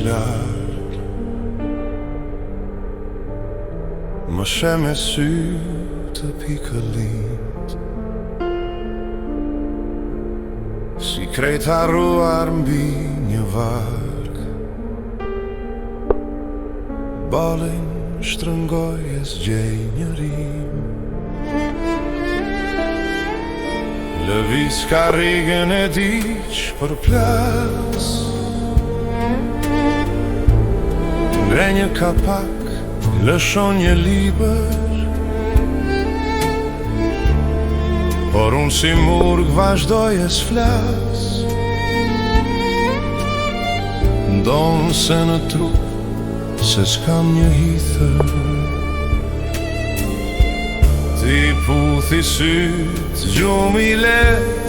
larg, më she me sy të pikëllind, si krejt harruar mbi një varg. Balin shtrëngoj e zgjej një rim, lëviz ka rigën e diq për plas, ngre një kapak, lëshon një libër, por unë si murg vazhdoj e s'flas. Ndonë se në trup se s'kam një hithër, ti puthi syt gjum i let,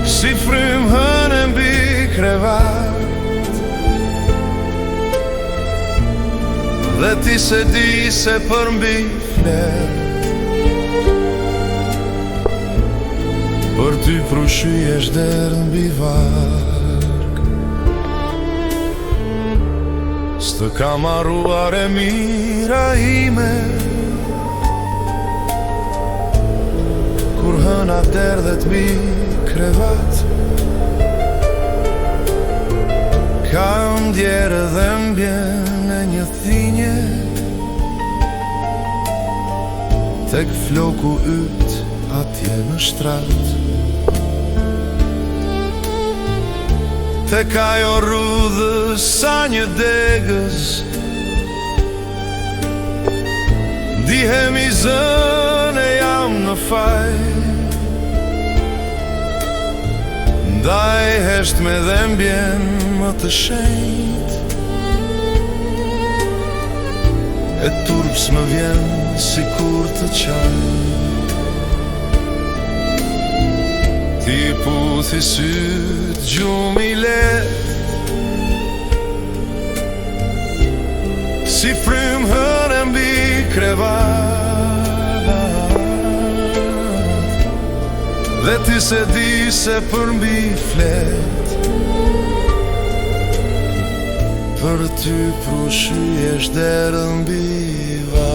si frym hënë mbi krevat, dhe ti se di se për mbi flet, për ty prushyjesh derë mbi varg. S'të kam arruar e mira ime, kur hëna derdhet mbi krevat, ka ndjerë dhe mbjen e një thinje, tek floku yt atje në shtrat, tek ajo rrudhës sa një degës, ndihemi zën e jam në faj, ndaj hesht me dhe mbjen më të shenjt, e turps më vjen si kur të qaj. Ti puthi syt gjum i let, si frym hënë mbi krevat, dhe ti se di se për mbi flet, për ty prushyjesh derë mbi varg.